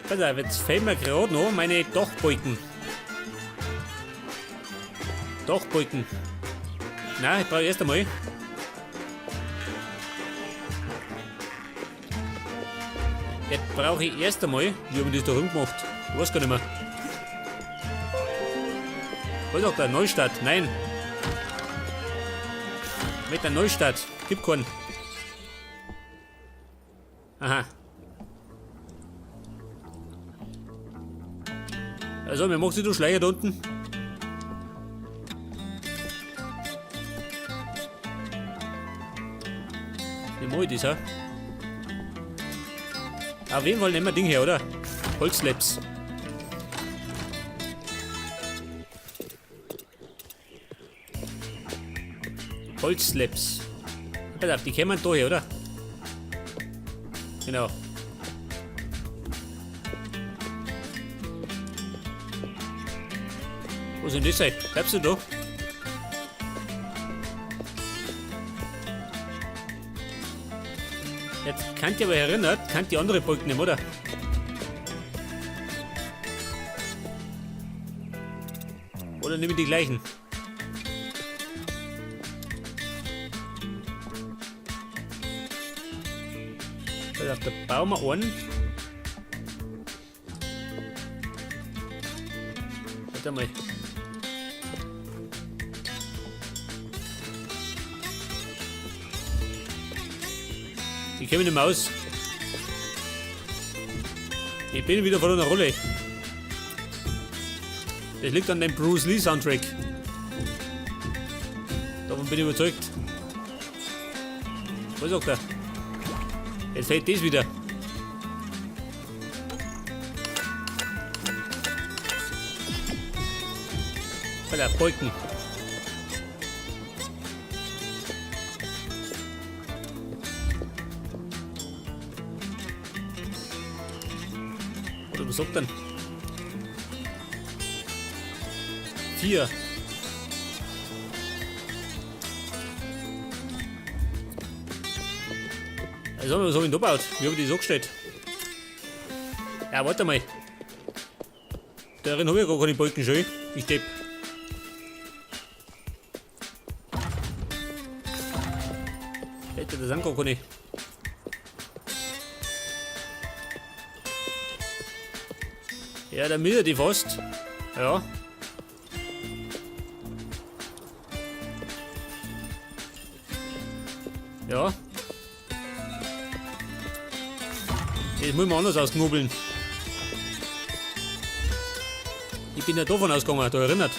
Pass auf, jetzt fehlen mir gerade noch meine Dachbalken. Dachbalken. Nein, ich brauche erst einmal. Jetzt brauche ich erst einmal. Wie haben wir das da rumgemacht? Ich weiß gar nicht mehr. Was sagt der? Neustart? Nein. Mit der Neustart. Gibt keinen. Aha. Also, wir machen sie da Schleier da unten. Wie mache ich das, ha? Auf jeden Fall nehmen wir Ding her, oder? Holzlaps. Holzlaps. Pass auf, die kämen da her, oder? Genau. Wo soll das sein? Bleibst du da? Jetzt kann ich aber erinnert, kann die andere Balken nehmen, oder? Oder nehme ich die gleichen? Also auf der bauen wir einen. Warte mal. Ich komme nicht mehr aus. Ich bin wieder von einer Rolle. Das liegt an dem Bruce Lee Soundtrack. Davon bin ich überzeugt. Was sagt er? Jetzt fällt das wieder. Bei der Balken. Oder was sagt denn? 4. Also, was habe ich da gebaut? Wie habe ich das angestellt? Ja, warte mal. Darin habe ich gar keine Balken schon. Ich depp. Hätte das gar keine. Ja, der Mitte die fast. Ja. Ja. Das muss man anders ausknobeln. Ich bin ja davon ausgegangen, da erinnert.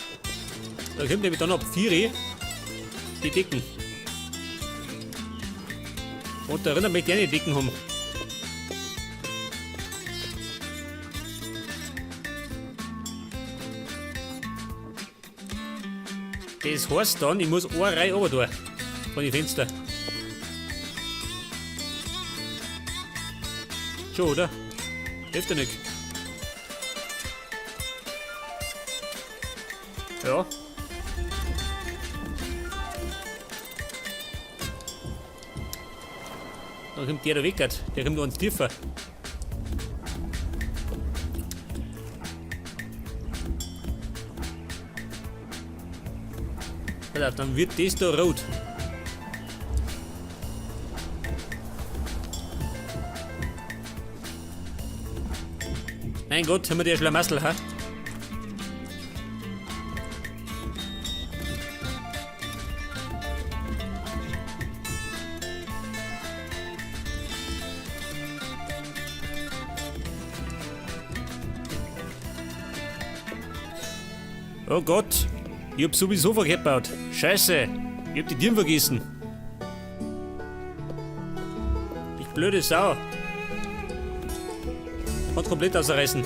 Da kommt nämlich dann ab 4 die Decken. Und da erinnert möchte ich eine Decken haben. Das heißt dann, ich muss eine Reihe runter tun. Von den Fenstern. Schon, oder? Hilft ja nicht. Ja. Dann kommt der da weg, der kommt uns tiefer. Also, dann wird das da rot. Mein Gott, haben wir die Schlamassel, ha? Oh Gott, ich hab sowieso verkehrt gebaut. Scheiße, ich hab die Türen vergessen. Ich blöde Sau. Hat komplett ausreißen.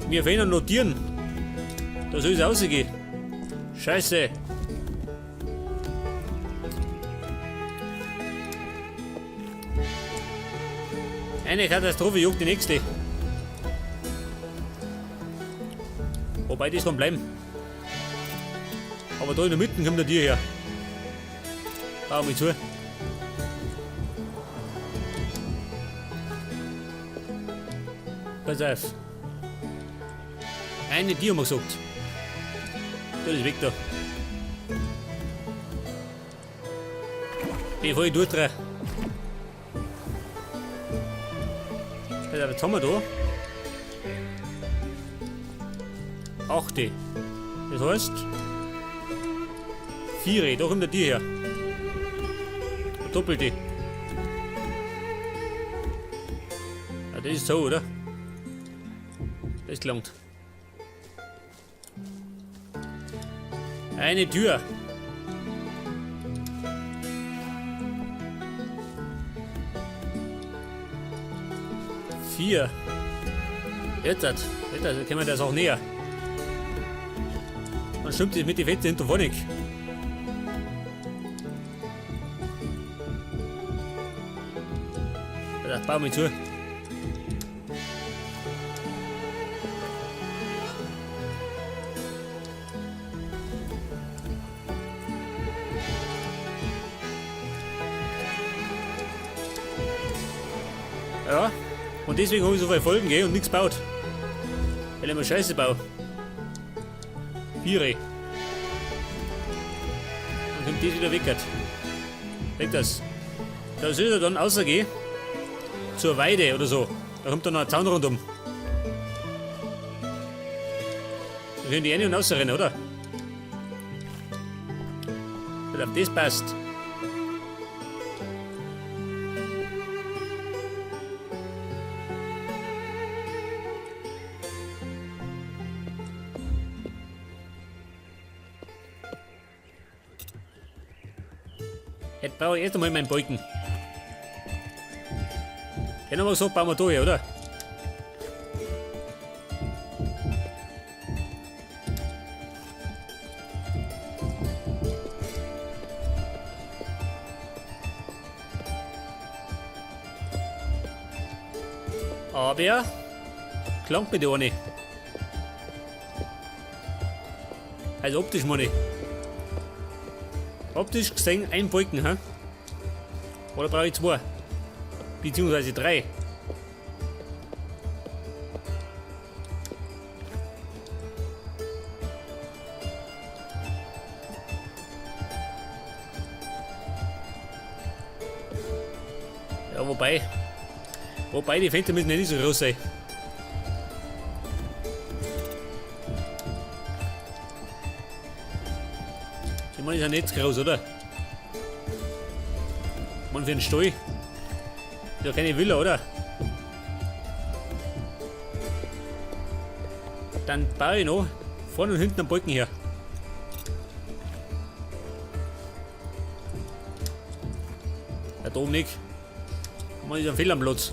Mir fehlen noch Tieren. Da soll es rausgehen. Scheiße. Eine Katastrophe juckt die nächste. Wobei das kann bleiben. Aber da in der Mitte kommt der Tier her. Bau mich zu. Pass auf. Eine Tür haben wir gesagt. Da ist weg da. Bevor ich durchdrehe. Pass auf, jetzt haben wir da 8. Das heißt 4. Da kommt der Tier her. Eine doppelte. Ja, das ist so, oder? Das gelangt. Eine Tür. Vier. Jetzt kommen wir das auch näher. Dann stimmt es mit den Fetzen hinter vorne. Das bauen wir zu. Ja, und deswegen habe ich so viele Folgen und nichts baut. Weil ich immer Scheiße baue. 4. Dann kommt das wieder weg. Weg das. Da soll er dann rausgehen. Zur Weide oder so. Da kommt dann noch ein Zaun rundum. Da können die rein und rausrennen, oder? Weil auf das passt. Jetzt baue ich erst einmal meinen Balken. Den haben wir gesagt, bauen wir da hier, oder? Aber klangt mir da nicht. Also optisch meine ich. Optisch gesehen ein Balken, hä? Oder brauche ich 2? Beziehungsweise 3. Ja, wobei die Fenster müssen ja nicht so groß sein. Ich meine, ist ja nicht groß, oder? Man für einen Stall. Ist ja keine Villa, oder? Dann baue ich noch vorne und hinten einen Balken her. Ja, da oben nicht. Man ist ein Fehl am Platz.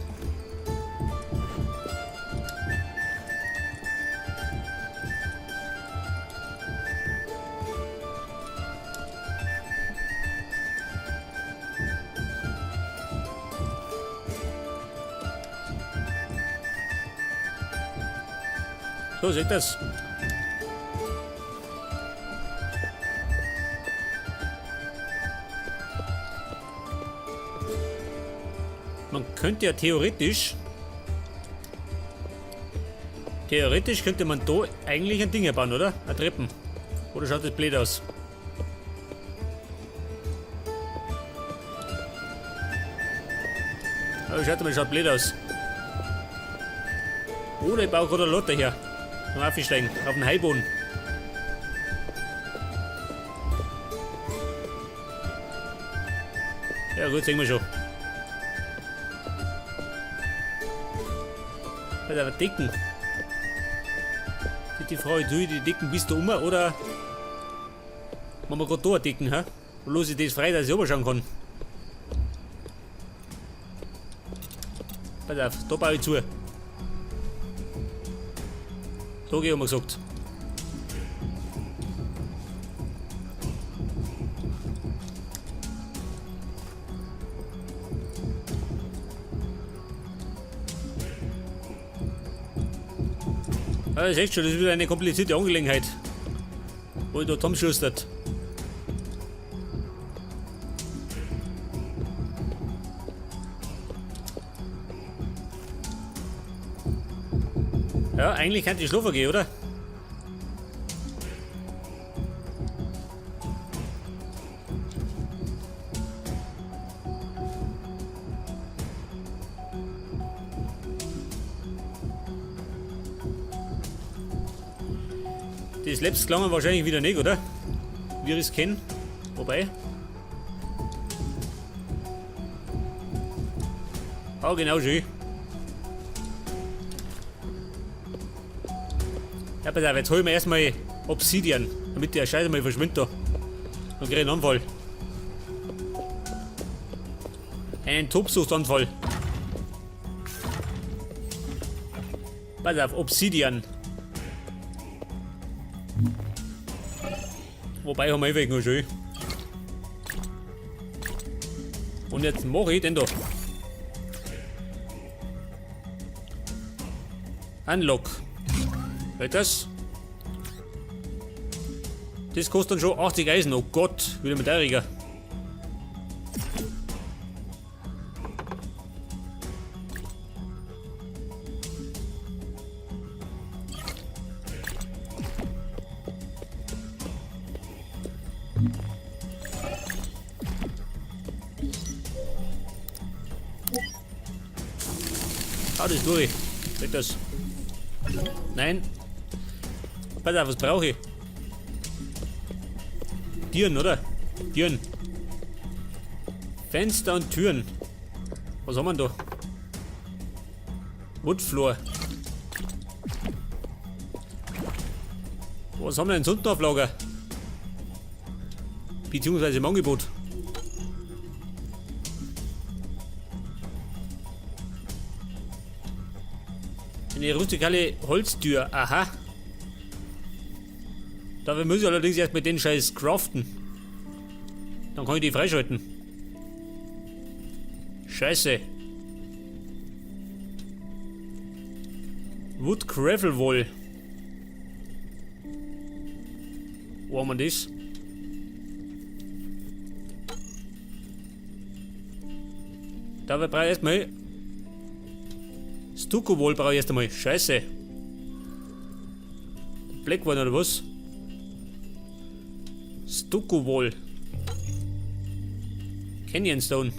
So sieht das. Man könnte ja theoretisch könnte man da eigentlich ein Ding bauen, oder? Ein Treppen. Oder schaut das blöd aus? Aber schaut blöd aus. Oder ich baue gerade eine Lotte her. Zum Aufsteigen, auf den Heiboden. Ja gut, sehen wir schon. Das ist aber Decken. Die Frage, tue ich die Decken bis da um oder machen wir gerade da Decken, hä? Wo lasse ich das frei, dass ich runterschauen kann? Pass auf, da baue ich zu. So haben wir gesagt. Ja, das ist echt schon, das ist wieder eine komplizierte Angelegenheit. Wo ich da zusammenschustert. Ja, eigentlich kann ich schlafen gehen, oder? Das letzte klang wahrscheinlich wieder nicht, oder? Wie ich es kenne. Wobei. Ah, genau, schön. Ja, pass auf, jetzt holen wir erstmal Obsidian, damit der Scheiße mal verschwindet da. Dann krieg ich einen Anfall. Einen Tobsuchtsanfall. Pass auf, Obsidian. Wobei haben wir ewig noch schön. Und jetzt mache ich den da. Unlock. Das. Das kostet dann schon 80 Eisen. Oh Gott, wieder mit der Rieger. Ah, das durch. Weg das. Nein. Pass auf, was brauche ich? Türen, oder? Türen. Fenster und Türen. Was haben wir da? Woodfloor. Was haben wir denn sonst noch auf Lager? Beziehungsweise im Angebot. Eine rustikale Holztür, aha. Dafür muss ich allerdings erst mit den Scheiß craften. Dann kann ich die freischalten. Scheiße. Wood Gravel Wall. Wo haben wir das? Dafür brauche ich erstmal Stucco Wall brauche ich erst einmal. Scheiße. Blackwood oder was? Stucco Wall. Canyon Stone.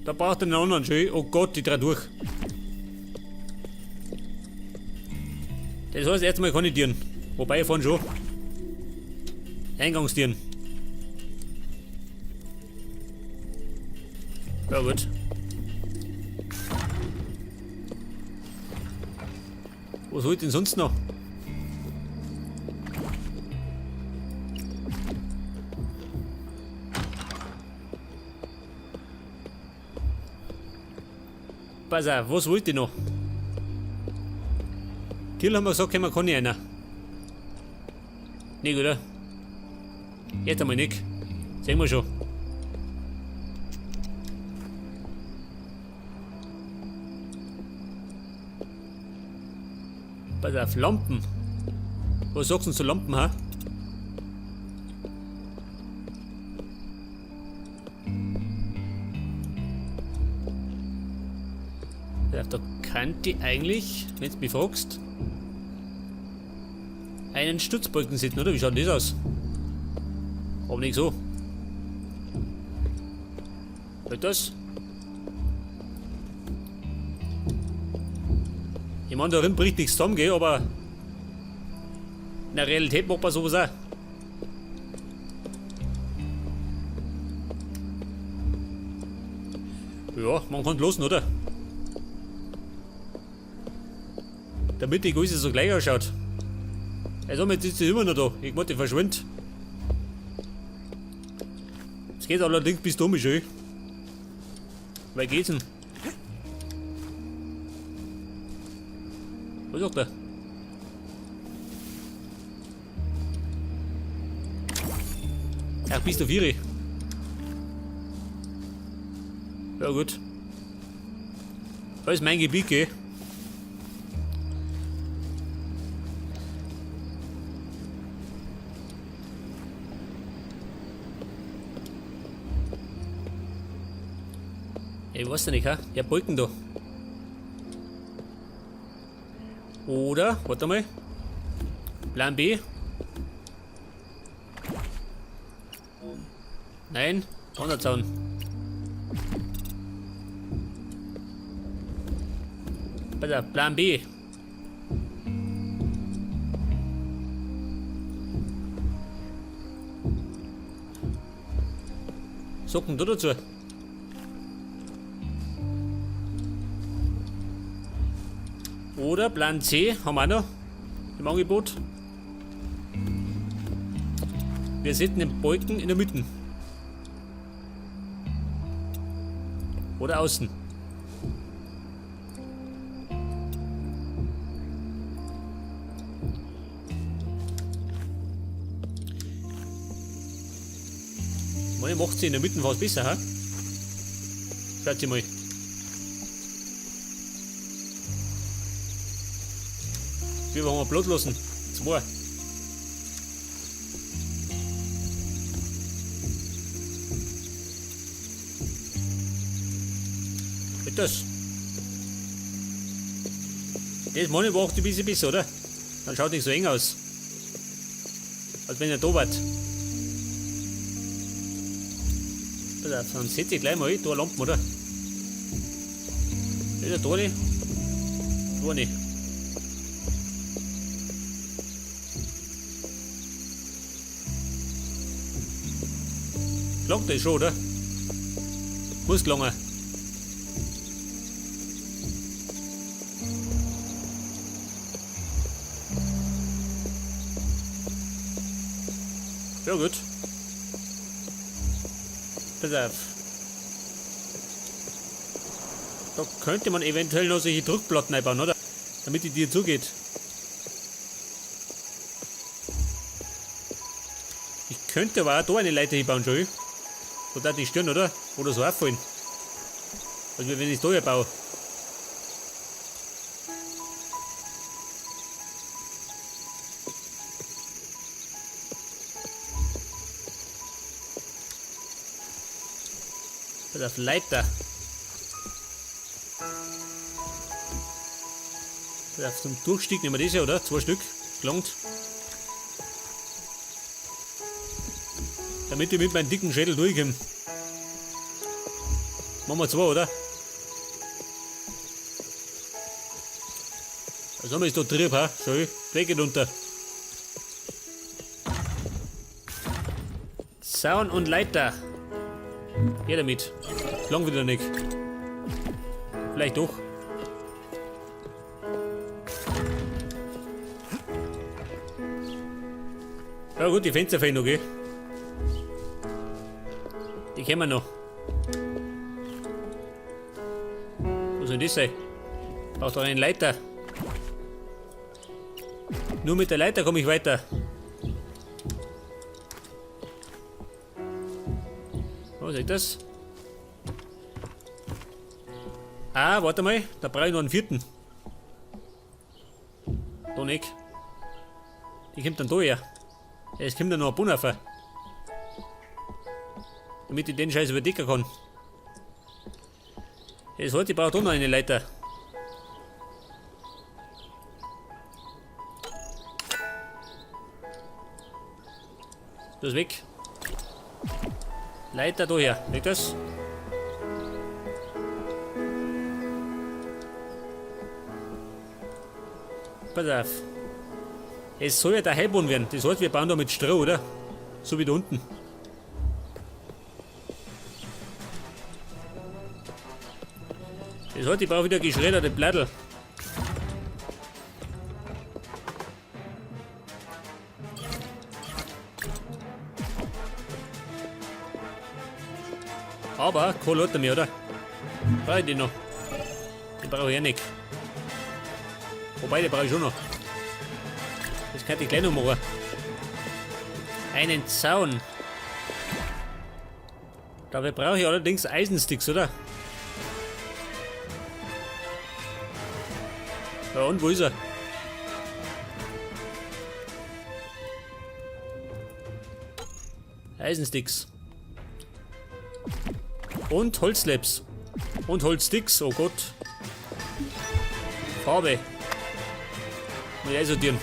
Da braucht er einen anderen schön. Oh Gott, die drei durch. Das heißt, erstmal kann ich Tieren. Wobei ich vorhin schon. Eingangstieren. Ja gut. Was holt denn sonst noch? Pass auf, was wollt ihr noch? Tier haben wir gesagt, kann nicht einer. Nicht, oder? Jetzt einmal nicht. Sehen wir schon. Pass auf, Lampen. Was sagst du zu Lampen, ha? Da könnte ich eigentlich, wenn du mich fragst, einen Stützbalken sitzen, oder? Wie schaut denn das aus? Aber nicht so. Hört das? Ich meine, darin bricht nichts zusammen, gell, aber in der Realität macht man sowas auch. Ja, man kann losen, oder? Damit die Größe so gleich ausschaut. Also jetzt ist sie immer noch da. Ich wollte verschwinden. Es geht allerdings bis dumm schön. Wer geht's denn? Was sagt er? Ach, bist du Vieri? Ja gut. Das ist mein Gebiet, gell? Ich weiß nicht, ha? Der Balken da. Oder, warte mal. Plan B. Nein, anderer Zaun. Warte, Plan B. Socken du dazu. Oder Plan C haben wir auch noch im Angebot. Wir setzen den Balken in der Mitte. Oder außen. Meine macht sie in der Mitte fast besser, ha? Schaut sie mal. Wie wollen wir Blut lassen? 2. Mit das. Das meine ich macht ein bisschen besser, oder? Dann schaut nicht so eng aus. Als wenn er da war. Dann setze ich gleich mal da Lampen, oder? Wieder da nicht. Da nicht. Langt das schon, oder? Muss gelangen. Ja gut. Pass auf. Da könnte man eventuell noch solche Druckplatten einbauen, oder? Damit die dir zugeht. Ich könnte aber auch da eine Leiter hinbauen, schon. So darf die stören, oder? Oder so auffallen. Also wenn ich es da hier baue. Pass auf, Leiter. Pass auf, zum Durchstieg nehmen wir das ja, oder? 2 Stück. Gelangt. Damit ich mit meinem dicken Schädel durchkomme. Machen wir 2, oder? Was haben wir jetzt da drin, ha? Schau, der geht unter. Zaun und Leiter. Geh damit. Lang wieder nicht. Vielleicht doch. Ja gut, die Fenster fehlen noch, gell? Die kennen wir noch. Wo soll das sein? Braucht doch einen Leiter. Nur mit der Leiter komme ich weiter. Was ist das? Ah, warte mal, da brauche ich noch einen 4. Da nicht. Die kommt dann da her. Es kommt dann noch ein Bunn rauf. Damit ich den Scheiß überdecken kann. Das heißt, ich brauche da noch eine Leiter. Das ist weg. Leiter da her. Weg das? Pass auf. Es soll ja der Heilboden werden. Das heißt, wir bauen da mit Stroh, oder? So wie da unten. Das heißt, ich brauche wieder geschredderte Blättel. Aber Kohle hat er mir, oder? Brauche ich den noch? Den brauche ich ja nicht. Wobei, den brauche ich schon noch. Das kann ich gleich noch machen. Einen Zaun. Dafür brauche ich allerdings Eisensticks, oder? Ja, und wo ist er? Eisensticks. Und Holzslabs. Und Holzsticks, oh Gott. Farbe. Muss ich einsortieren.